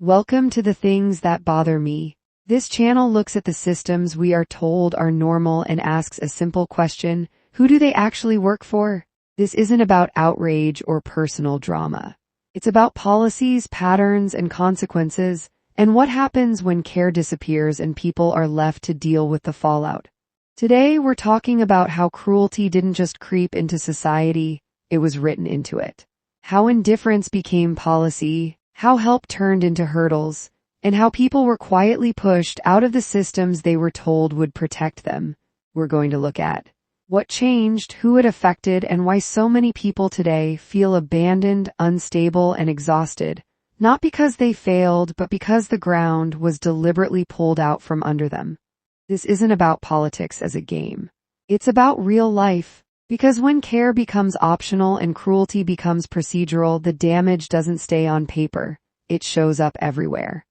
Welcome to The Things That Bother Me. This channel looks at the systems we are told are normal and asks a simple question: who do they actually work for? This isn't about outrage or personal drama. It's about policies, patterns, and consequences, and what happens when care disappears and people are left to deal with the fallout. Today, we're talking about how cruelty didn't just creep into society, it was written into it. How indifference became policy, how help turned into hurdles, and how people were quietly pushed out of the systems they were told would protect them. We're going to look at what changed, who it affected, and why so many people today feel abandoned, unstable, and exhausted, not because they failed, but because the ground was deliberately pulled out from under them. This isn't about politics as a game. It's about real life. Because when care becomes optional and cruelty becomes procedural, the damage doesn't stay on paper. It shows up everywhere.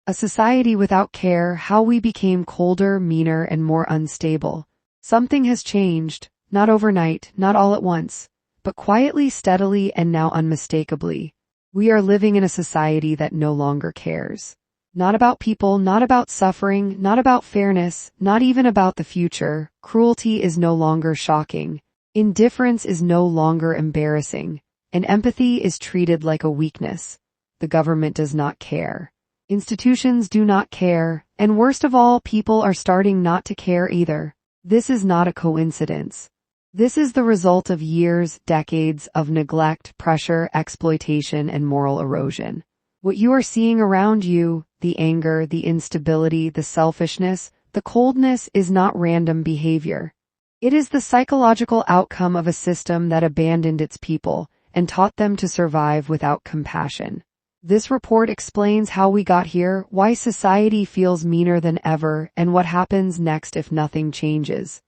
A society without care, how we became colder, meaner, and more unstable. Something has changed, not overnight, not all at once, but quietly, steadily, and now unmistakably. We are living in a society that no longer cares. Not about people, not about suffering, not about fairness, not even about the future. Cruelty is no longer shocking. Indifference is no longer embarrassing. And empathy is treated like a weakness. The government does not care. Institutions do not care. And worst of all, people are starting not to care either. This is not a coincidence. This is the result of years, decades of neglect, pressure, exploitation, and moral erosion. What you are seeing around you, the anger, the instability, the selfishness, the coldness, is not random behavior. It is the psychological outcome of a system that abandoned its people and taught them to survive without compassion. This report explains how we got here, why society feels meaner than ever, and what happens next if nothing changes.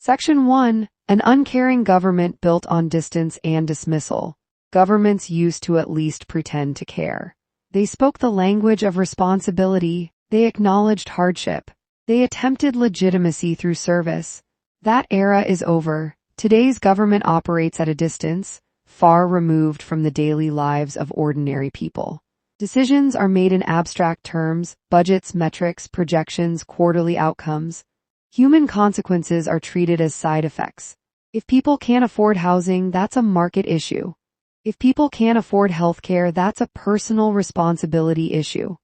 Section 1. An uncaring government built on distance and dismissal. Governments used to at least pretend to care. They spoke the language of responsibility, they acknowledged hardship, they attempted legitimacy through service. That era is over. Today's government operates at a distance, far removed from the daily lives of ordinary people. Decisions are made in abstract terms: budgets, metrics, projections, quarterly outcomes. Human consequences are treated as side effects. If people can't afford housing, that's a market issue. If people can't afford healthcare, that's a personal responsibility issue.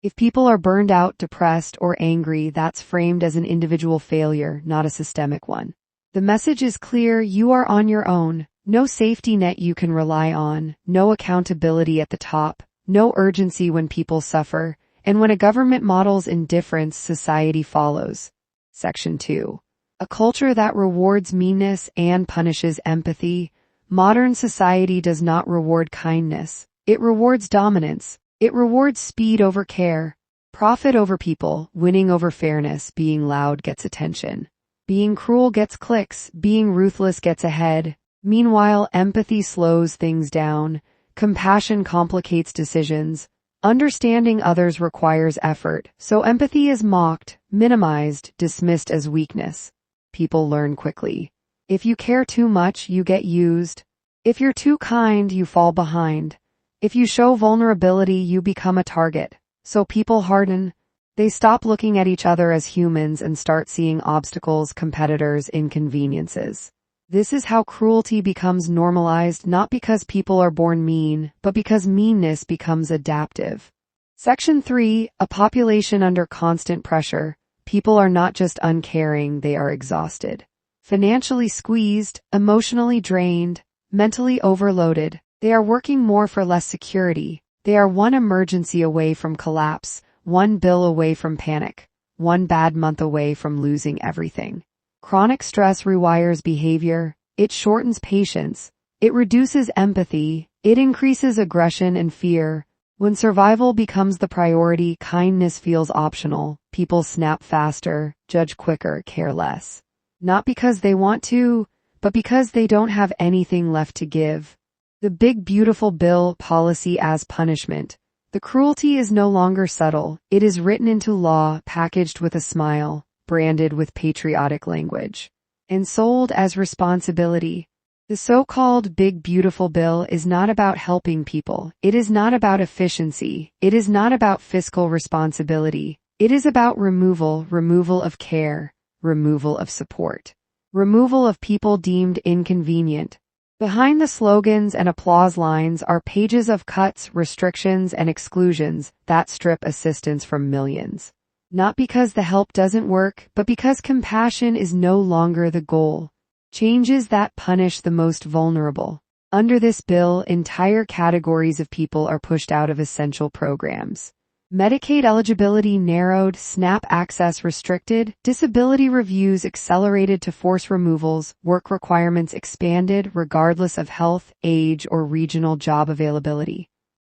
If people are burned out, depressed, or angry, that's framed as an individual failure, not a systemic one. The message is clear: you are on your own. No safety net you can rely on, no accountability at the top, no urgency when people suffer, and when a government models indifference, society follows. Section 2. A culture that rewards meanness and punishes empathy. Modern society does not reward kindness. It rewards dominance. It rewards speed over care, profit over people, winning over fairness. Being loud gets attention. Being cruel gets clicks. Being ruthless gets ahead. Meanwhile, empathy slows things down. Compassion complicates decisions. Understanding others requires effort, so empathy is mocked, minimized, dismissed as weakness. People learn quickly. If you care too much, you get used. If you're too kind, you fall behind. If you show vulnerability, you become a target. So people harden. They stop looking at each other as humans and start seeing obstacles, competitors, inconveniences. This is how cruelty becomes normalized, not because people are born mean, but because meanness becomes adaptive. Section 3. A population under constant pressure. People are not just uncaring, they are exhausted. Financially squeezed, emotionally drained, mentally overloaded. They are working more for less security. They are one emergency away from collapse, one bill away from panic, one bad month away from losing everything. Chronic stress rewires behavior. It shortens patience. It reduces empathy. It increases aggression and fear. When survival becomes the priority, kindness feels optional. People snap faster, judge quicker, care less. Not because they want to, but because they don't have anything left to give. The big beautiful bill, policy as punishment. The cruelty is no longer subtle. It is written into law, packaged with a smile, branded with patriotic language, and sold as responsibility. The so-called Big Beautiful Bill is not about helping people. It is not about efficiency. It is not about fiscal responsibility. It is about removal of care, removal of support, removal of people deemed inconvenient. Behind the slogans and applause lines are pages of cuts, restrictions, and exclusions that strip assistance from millions. Not because the help doesn't work, but because compassion is no longer the goal. Changes that punish the most vulnerable. Under this bill, entire categories of people are pushed out of essential programs. Medicaid eligibility narrowed, SNAP access restricted, disability reviews accelerated to force removals, work requirements expanded regardless of health, age, or regional job availability.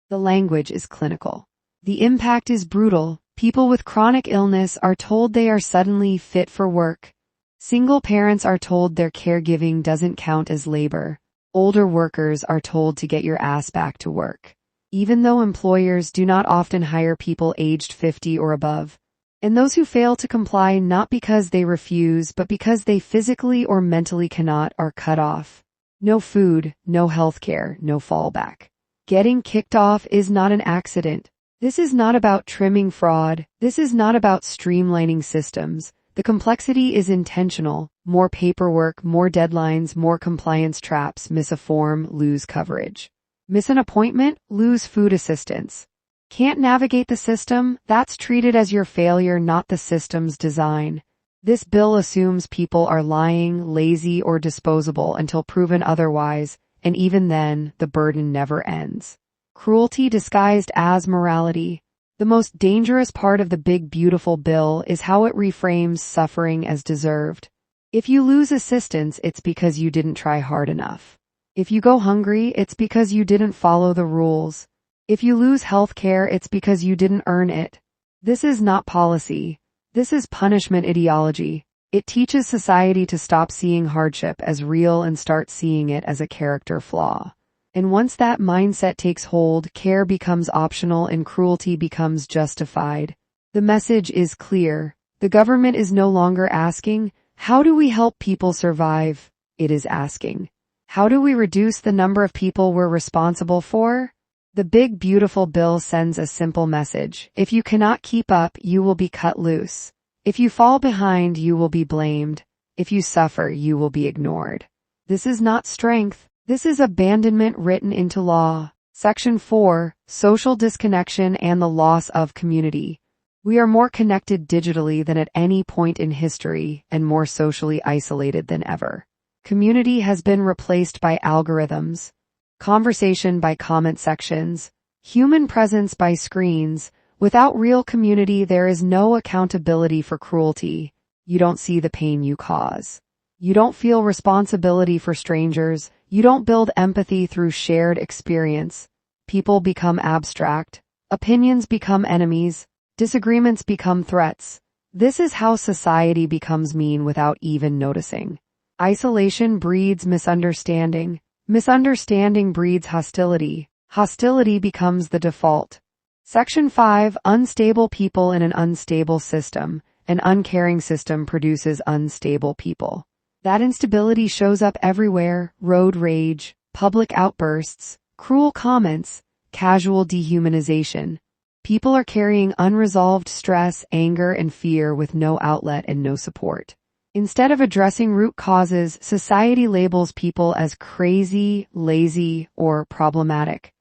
The language is clinical. The impact is brutal. People with chronic illness are told they are suddenly fit for work. Single parents are told their caregiving doesn't count as labor. Older workers are told to get your ass back to work, even though employers do not often hire people aged 50 or above. And those who fail to comply not because they refuse but because they physically or mentally cannot are cut off. No food, no healthcare, no fallback. Getting kicked off is not an accident. This is not about trimming fraud. This is not about streamlining systems. The complexity is intentional. More paperwork, more deadlines, more compliance traps. Miss a form, lose coverage. Miss an appointment, lose food assistance. Can't navigate the system? That's treated as your failure, not the system's design. This bill assumes people are lying, lazy, or disposable until proven otherwise, and even then, the burden never ends. Cruelty disguised as morality. The most dangerous part of the Big Beautiful Bill is how it reframes suffering as deserved. If you lose assistance, it's because you didn't try hard enough. If you go hungry, it's because you didn't follow the rules. If you lose health care, it's because you didn't earn it. This is not policy. This is punishment ideology. It teaches society to stop seeing hardship as real and start seeing it as a character flaw. And once that mindset takes hold, care becomes optional and cruelty becomes justified. The message is clear. The government is no longer asking, how do we help people survive? It is asking, how do we reduce the number of people we're responsible for? The Big Beautiful Bill sends a simple message. If you cannot keep up, you will be cut loose. If you fall behind, you will be blamed. If you suffer, you will be ignored. This is not strength. This is abandonment written into law. Section 4, Social Disconnection and the Loss of Community. We are more connected digitally than at any point in history and more socially isolated than ever. Community has been replaced by algorithms, conversation by comment sections, human presence by screens. Without real community, there is no accountability for cruelty. You don't see the pain you cause. You don't feel responsibility for strangers. You don't build empathy through shared experience. People become abstract. Opinions become enemies. Disagreements become threats. This is how society becomes mean without even noticing. Isolation breeds misunderstanding. Misunderstanding breeds hostility. Hostility becomes the default. Section 5, Unstable people in an unstable system. An uncaring system produces unstable people. That instability shows up everywhere: road rage, public outbursts, cruel comments, casual dehumanization. People are carrying unresolved stress, anger, and fear with no outlet and no support. Instead of addressing root causes, society labels people as crazy, lazy, or problematic.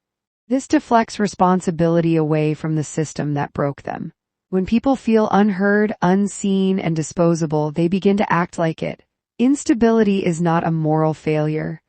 This deflects responsibility away from the system that broke them. When people feel unheard, unseen, and disposable, they begin to act like it. Instability is not a moral failure.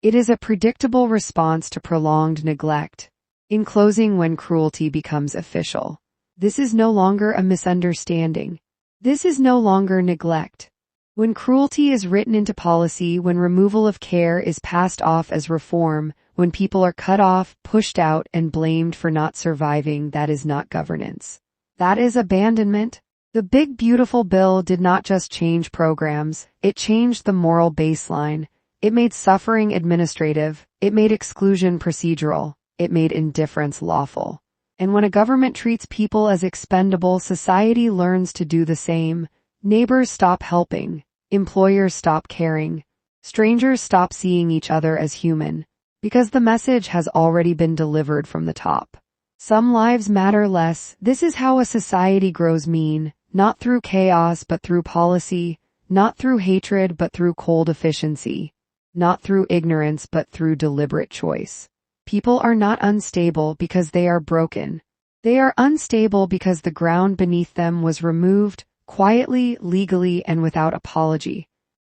It is a predictable response to prolonged neglect. In closing, when cruelty becomes official, this is no longer a misunderstanding. This is no longer neglect. When cruelty is written into policy, when removal of care is passed off as reform, when people are cut off, pushed out, and blamed for not surviving, that is not governance. That is abandonment. The Big Beautiful Bill did not just change programs, it changed the moral baseline. It made suffering administrative, it made exclusion procedural, it made indifference lawful. And when a government treats people as expendable, society learns to do the same. Neighbors stop helping, employers stop caring, Strangers stop seeing each other as human, because the message has already been delivered from the top. Some lives matter less. This is how a society grows mean, not through chaos but through policy, not through hatred but through cold efficiency, not through ignorance but through deliberate choice. People are not unstable because they are broken. They are unstable because the ground beneath them was removed, quietly, legally, and without apology.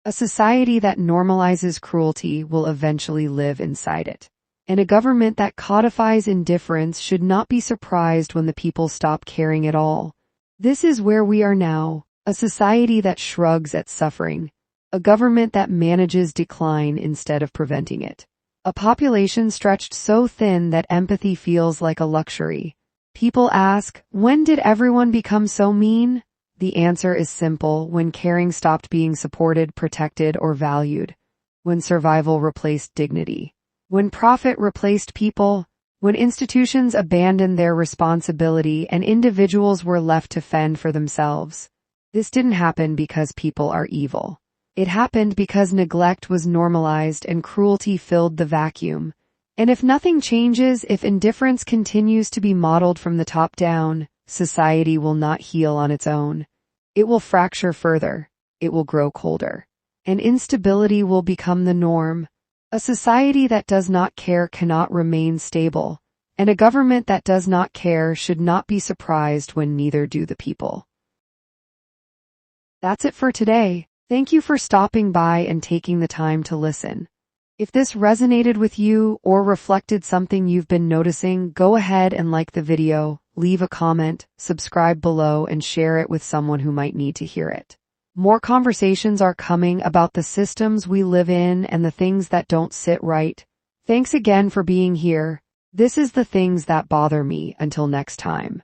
A society that normalizes cruelty will eventually live inside it. And a government that codifies indifference should not be surprised when the people stop caring at all. This is where we are now, a society that shrugs at suffering, a government that manages decline instead of preventing it, a population stretched so thin that empathy feels like a luxury. People ask, when did everyone become so mean? The answer is simple: when caring stopped being supported, protected, or valued, when survival replaced dignity, when profit replaced people, when institutions abandoned their responsibility and individuals were left to fend for themselves. This didn't happen because people are evil. It happened because neglect was normalized and cruelty filled the vacuum. And if nothing changes, if indifference continues to be modeled from the top down, society will not heal on its own. It will fracture further. It will grow colder. And instability will become the norm. A society that does not care cannot remain stable, and a government that does not care should not be surprised when neither do the people. That's it for today. Thank you for stopping by and taking the time to listen. If this resonated with you or reflected something you've been noticing, go ahead and like the video, leave a comment, subscribe below, and share it with someone who might need to hear it. More conversations are coming about the systems we live in and the things that don't sit right. Thanks again for being here. This is The Things That Bother Me. Until next time.